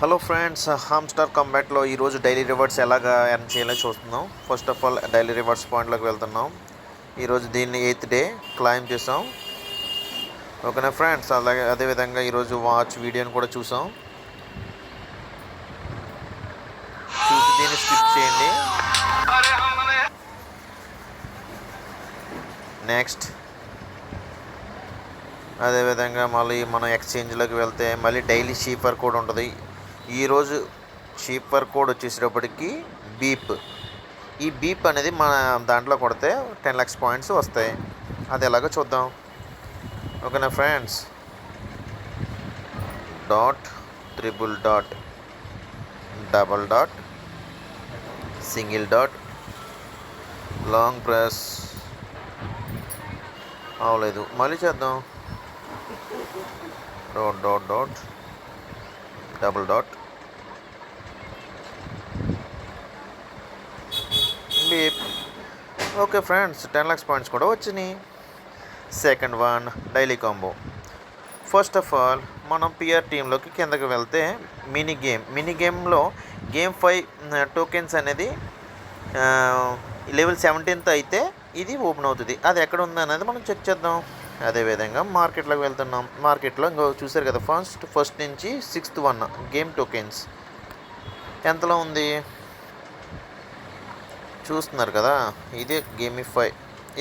Hello friends, హామ్స్టార్ కాంబాట్లో ఈరోజు daily rewards ఎలాగా earn చేయాలో చూస్తున్నాం. First of all daily rewards పాయింట్లోకి వెళ్తున్నాం. ఈరోజు దీన్ని 8th డే క్లైమ్ చేసాం. ఓకేనా ఫ్రెండ్స్, అలాగే అదేవిధంగా ఈరోజు వాచ్ వీడియోని కూడా చూసాం. చూసి దీన్ని స్కిప్ చేయండి. నెక్స్ట్ అదేవిధంగా మళ్ళీ మనం ఎక్స్చేంజ్లోకి వెళ్తే మళ్ళీ డైలీ షీపర్ కోడ్ ఉంటుంది. ఈరోజు షీపర్ కోడ్ వచ్చేసేటప్పటికి బీప్. ఈ బీప్ అనేది మన దాంట్లో కొడితే 10 lakhs పాయింట్స్ వస్తాయి. అది ఎలాగో చూద్దాం. ఓకేనా friends, dot triple dot double dot single dot long press అవలేదు, మళ్ళీ చేద్దాం. Dot dot dot double dot beep. Okay friends, 10 lakhs points కూడా వచ్చినాయి. Second one daily combo. First of all మనం పిఆర్ టీంలోకి కిందకి వెళ్తే మినీ గేమ్లో గేమ్ 5 టోకెన్స్ అనేది లెవెల్ 17th అయితే ఇది ఓపెన్ అవుతుంది. అది ఎక్కడ ఉంది అనేది మనం చెక్ చేద్దాం. అదేవిధంగా మార్కెట్లోకి వెళ్తున్నాం. మార్కెట్లో ఇంకో చూసారు కదా, ఫస్ట్ నుంచి 6th వన్ గేమ్ టోకెన్స్ ఎంతలో ఉంది చూస్తున్నారు కదా. ఇది గేమ్ 5,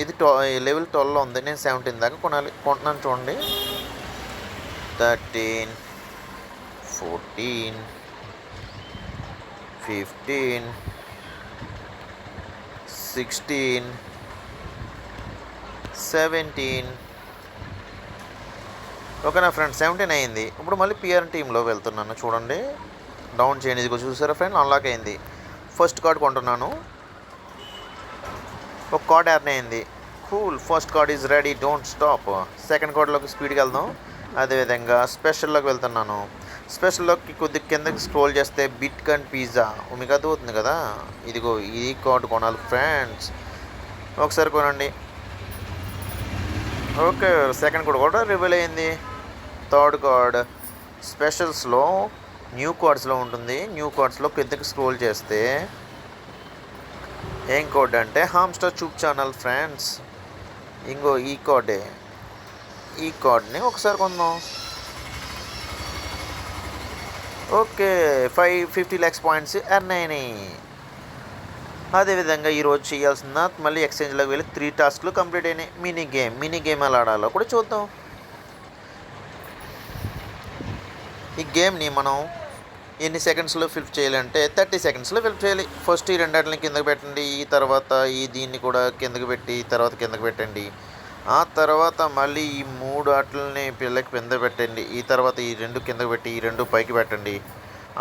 ఇది లెవెల్ 12లో ఉంది. నేను 17 దాకా కొంటున్నాను చూడండి. 13, 14, 15, 16, 17. ఓకేనా ఫ్రెండ్స్, 17 అయింది. ఇప్పుడు మళ్ళీ పిఆర్ టీంలో వెళ్తున్నాను. చూడండి, డౌన్ చేయండి. ఇది చూసారా ఫ్రెండ్, అన్లాక్ అయింది. ఫస్ట్ కార్డ్ కొంటున్నాను. ఒక కార్డ్ ఎర్న్ అయింది. Cool, first card is ready, don't stop. Second కార్డ్లోకి స్పీడ్కి వెళ్దాం. అదేవిధంగా స్పెషల్లోకి వెళ్తున్నాను. స్పెషల్లోకి కొద్ది కిందకి స్క్రోల్ చేస్తే బిట్ కాయిన్ పిజ్జా మీకు అవుతుంది కదా. ఇదిగో ఈ కార్డు కొనాలి ఫ్రెండ్స్, ఒకసారి కొనండి. ఓకే, సెకండ్ కార్డ్ కూడా రివీల్ అయింది. థర్డ్ కార్డ్ స్పెషల్స్లో న్యూ కార్డ్స్లో ఉంటుంది. న్యూ కార్డ్స్లో కిందకి స్క్రోల్ చేస్తే ఏం కోడ్ అంటే హామ్స్టార్ ట్యూబ్ ఛానల్ ఫ్రెండ్స్. ఇంకో ఈ కార్డే, ఈ కార్డ్ని ఒకసారి కొందాం. ఓకే, 50 lakhs పాయింట్స్ ఎర్న్ అయినాయి. అదేవిధంగా ఈరోజు చేయాల్సిన మళ్ళీ ఎక్స్చేంజ్లోకి వెళ్ళి 3 టాస్క్లు కంప్లీట్ అయినాయి. మినీ గేమ్ ఎలా ఆడాలో కూడా చూద్దాం. ఈ గేమ్ని మనం ఎన్ని సెకండ్స్లో ఫిల్ చేయాలంటే 30 secondsలో ఫిల్ చేయాలి. ఫస్ట్ ఈ రెండాటిని కిందకి పెట్టండి, ఈ తర్వాత దీన్ని కూడా కిందకి పెట్టి తర్వాత కిందకి పెట్టండి. ఆ తర్వాత మళ్ళీ ఈ 3 ఆటలని పిల్లకి కింద పెట్టండి. ఈ తర్వాత ఈ 2 కిందకి పెట్టి ఈ 2 పైకి పెట్టండి.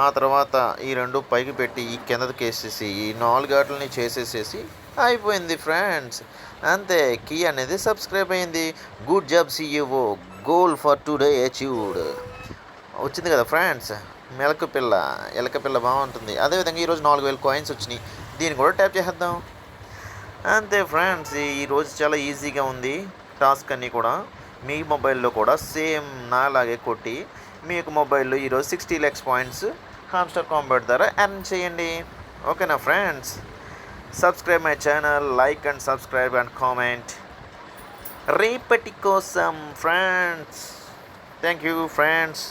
ఆ తర్వాత ఈ 2 పైకి పెట్టి ఈ కిందకి వేసేసి ఈ 4 ఆటలని చేసేసేసి అయిపోయింది ఫ్రెండ్స్. అంతే, కీ అనేది సబ్స్క్రైబ్ అయింది. Good job CEO, goal for today achieved. వచ్చింది కదా ఫ్రెండ్స్, ఎలక పిల్ల బాగుంటుంది. అదేవిధంగా ఈరోజు 4000 కాయిన్స్ వచ్చినాయి. దీన్ని కూడా ట్యాప్ చేసేద్దాం. అంతే ఫ్రెండ్స్, ఈరోజు చాలా ఈజీగా ఉంది. టాస్క్ అన్నీ కూడా మీ మొబైల్లో కూడా సేమ్ నాలాగే కొట్టి మీకు మొబైల్లో ఈరోజు 60 lakhs పాయింట్స్ హామ్స్టార్ కాంబాట్ ద్వారా ఎర్న్ చేయండి. ఓకేనా friends, subscribe my channel, like and subscribe and comment రేపటి కోసం ఫ్రెండ్స్. Thank you friends.